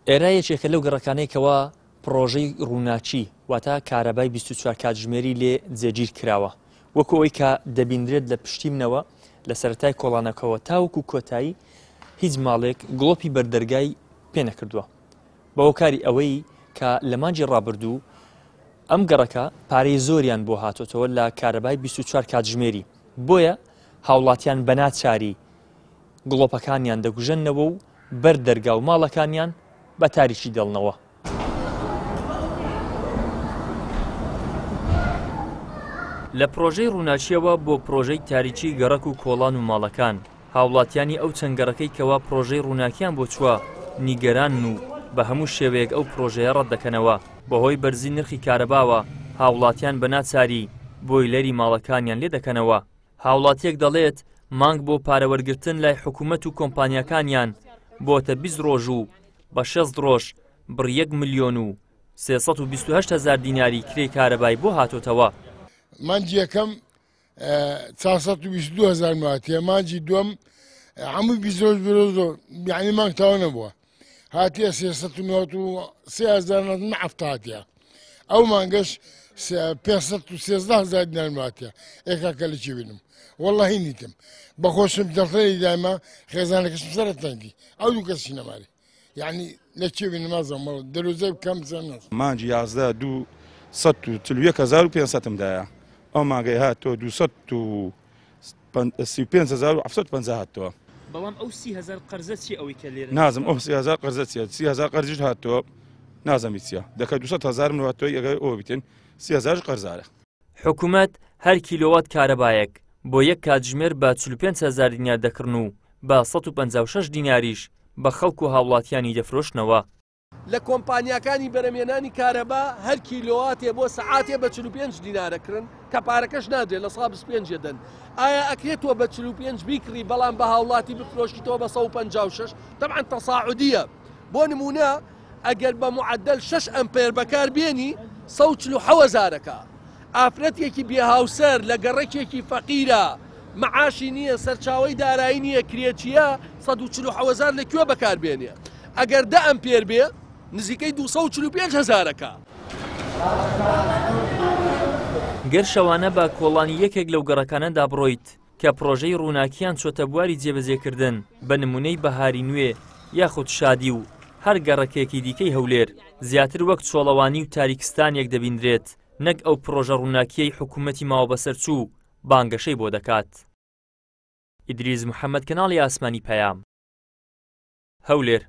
ئێرە یەکێکە لەو گەڕەکانەیەکەوە پرۆژەی ڕووناچی واتە کارەبای 24 کاتژمێری لێ جێگیر کراوە وەکو ئەوەی کە دەبیندرێت لە پشتیمنەوە لە سەرەتای کۆڵانەکەەوە تاوەکو کۆتایی هیچ ماڵێک گڵۆپی بەردەرگای پێ نەکردووە بە هۆکاری ئەوەی کە لە مانجی ڕابردوو ئەم گەڕەکە پارەی زۆریان بۆ هاتۆتەوە لە کارەبای 24 کاتژمێری بۆیە هاوڵاتیان بەناچاری گڵۆپەکانیان دەگوژەنەوە و بەردەرگا و ماڵەکانیان بە تاریکی دڵنەوە. لە پرۆژەی ڕووناچیەوە بۆ پرۆژەی تاریکی گەڕەک و کۆڵان و ماڵەکان هاوڵاتیانی ئەو چەند گەڕەکەی کەوا پرۆژەی ڕووناکیان بۆ چووە نیگەران و بە هەموو شێوەیەک ئەو پرۆژەیە ڕەت دەکەنەوە بەهۆی بەرزی نرخی کارەباوە هاوڵاتیان بەناچاری بۆیلەری ماڵەکانیان لێ دەکەنەوە. هاوڵاتیەک دەڵێت مانگ بۆ پارەوەرگرتن لای حکوومەت و کۆمپانیەکانیان بۆتە 20 ڕۆژ و بە 6 ڕۆژ بڕ 1,328,000 دیناری کرێی کارەبای بۆ هاتۆتەوە. مانجی یەکەم 422,000 ماتیە، مانجی دووەم هەمووی 20 یعنی مانگ تاوا نەبووە هاتیە 393,000 هەفتە هاتیە ئەو مانگەش 513,000 دینار ماتیە ئێکاکە لە چی بینم وەڵڵاهی نیتم بەخۆشم دەڵێنی دایما خێزانەکەشم سەرەتەنگی ئەو دوو کەسی نەماری یعنی لە چی بینم مازەمەڵ دەروزەی بکەم زەنەس مانجی 11,231,500 دایە ئەو مانگەی هاتۆ 235,750 هاتەوە. بەڵام ئەو 30,000 قەرزە چی ئەوەی کە لێرە نازم ئەو 30,000 قەرزە چیە 30,000 قەرزیش هاتۆ نازەمی چیە دەکە 200,000 هاتۆی ئەگەر ئەوە بیتن 30,000 قەرزارە. حکوومەت هەر کیلۆوات کارەبایەک بۆ یەک کاتژمێر بە 45,000 دینار دەکردن و بە 156 دیناریش بە خەڵکو و هاوڵاتیانی دەفرۆشنەوە. لە کۆمپانیەکانی بەرەمێنانی کارەبا هەر کیلۆواتێ بۆ سەعاتێ بە 45 دینارەکردن کە پارەکەش نادرێت لە 125 دەن. ئایا ئەکرێتەوە بە 45 بیکڕی بەڵام بە هاوڵاتی بفرۆشیتەوە بە 156 طبعاً تەساعودیە. بۆ نمونە ئەگەر بە معدل 6 ئەمپێر بەکار بێنی 147,000ەکە. ئافرەتێکی بێهاوسەر لە گەڕێکێکی فەقیرە معاشی نییە سەرچاوی دارایی نییە کرێچیە 147,000 لەکوێ بەکار بێنێ ئەگەر 10 ئەمپێر بێ نزیکەی 245,000ەکە. گەر شەوانە بە کۆڵانی یەکێک لەو گەڕەکانەدا بڕۆیت کە پرۆژەی ڕووناکیان چۆتە بواری جێبەجێکردن بە نمونەی بەهاری نوێ یاخود شادی و هەر گەڕەکێکی دیکەی هەولێر زیاتر وەک چۆڵەوانی و تاریکستانێک دەبیندرێت نەک ئەو پرۆژە ڕووناکیەی حکوومەتی ماوە بەسەرچوو بانگەشەی بۆ دەکات. ئیدریس محەممەد کەناڵی ئاسمانی پەیام هەولێر.